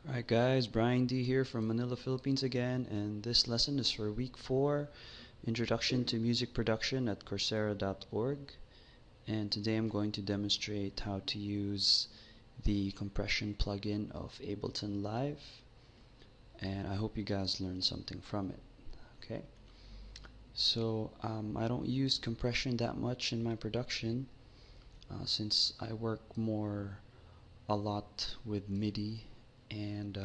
Alright guys, Brian D here from Manila, Philippines again, and this lesson is for week 4, Introduction to Music Production at Coursera.org. And today I'm going to demonstrate how to use the compression plugin of Ableton Live, and I hope you guys learned something from it. Okay, so I don't use compression that much in my production since I work a lot with MIDI, and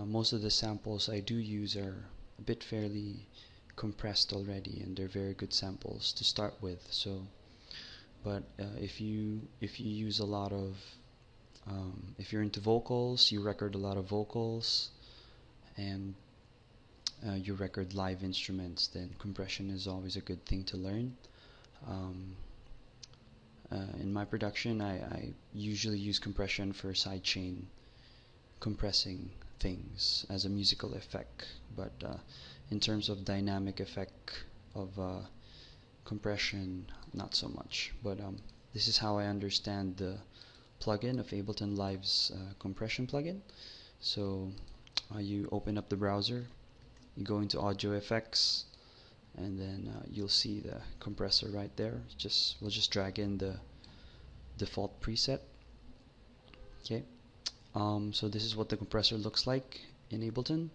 most of the samples I do use are a bit fairly compressed already, and they're very good samples to start with. So, but if you use a lot of if you're into vocals, you record a lot of vocals, and you record live instruments, then compression is always a good thing to learn. In my production, I usually use compression for sidechain compressing things as a musical effect, but in terms of dynamic effect of compression, not so much. But this is how I understand the plugin of Ableton Live's compression plugin. So you open up the browser, you go into audio effects, and then you'll see the compressor right there. We'll just drag in the default preset. Okay, so this is what the compressor looks like in Ableton.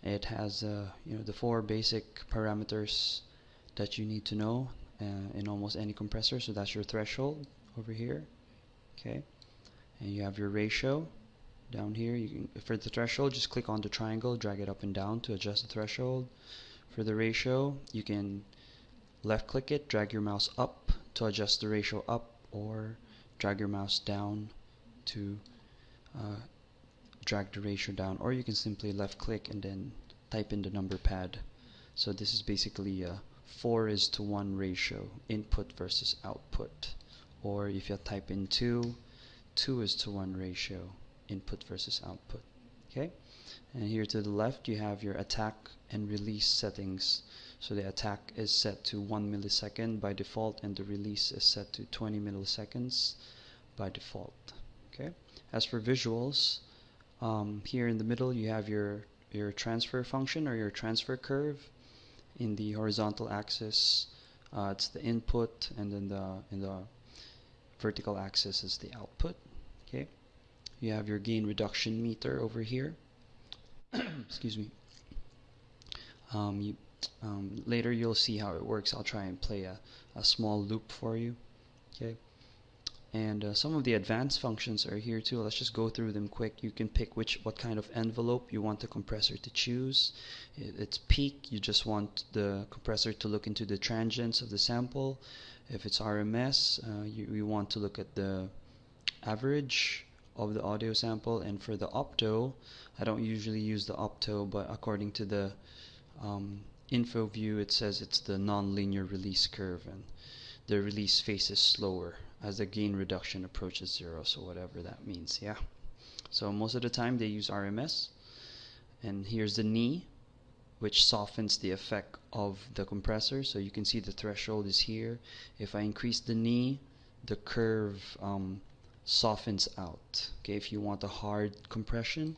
It has the 4 basic parameters that you need to know in almost any compressor. So that's your threshold over here. Okay, and you have your ratio down here. For the threshold, just click on the triangle, drag it up and down to adjust the threshold. For the ratio, you can left click it, drag your mouse up to adjust the ratio up, or drag your mouse down to drag the ratio down, or you can simply left click and then type in the number pad. So this is basically a 4:1 ratio, input versus output. Or if you type in 2:1 ratio, input versus output. Okay, and here to the left you have your attack and release settings. So the attack is set to 1 millisecond by default, and the release is set to 20 milliseconds by default. Okay, as for visuals, here in the middle you have your transfer function or your transfer curve. In the horizontal axis it's the input, and then in the vertical axis is the output. Okay, you have your gain reduction meter over here. Excuse me. Later you'll see how it works. I'll try and play a small loop for you. Okay, and some of the advanced functions are here too. Let's just go through them quick. You can pick what kind of envelope you want the compressor to choose. It's peak, you just want the compressor to look into the transients of the sample. If it's RMS, you want to look at the average of the audio sample. And for the opto, I don't usually use the opto, but according to the info view, it says it's the non-linear release curve, and the release phase is slower as the gain reduction approaches 0, so whatever that means. Yeah, so most of the time they use RMS. And here's the knee, which softens the effect of the compressor. So you can see the threshold is here. If I increase the knee, the curve softens out. Okay, if you want a hard compression,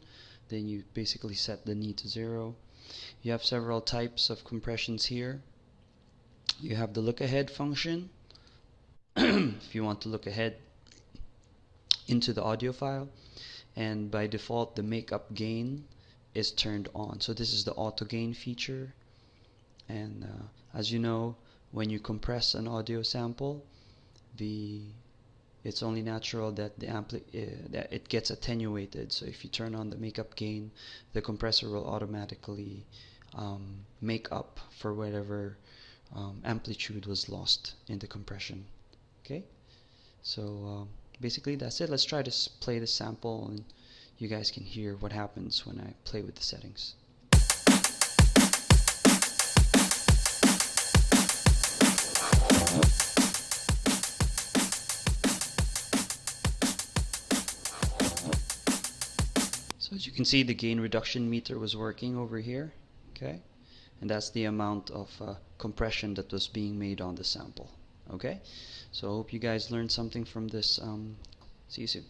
then you basically set the knee to 0. You have several types of compressions here. You have the look ahead function. If you want to look ahead into the audio file, and by default the makeup gain is turned on. So this is the auto gain feature, and as you know, when you compress an audio sample, it's only natural that that it gets attenuated. So if you turn on the makeup gain, the compressor will automatically make up for whatever amplitude was lost in the compression. Okay, so basically that's it. Let's try to play the sample, and you guys can hear what happens when I play with the settings. So as you can see, the gain reduction meter was working over here. Okay, and that's the amount of compression that was being made on the sample. Okay, so I hope you guys learned something from this. See you soon.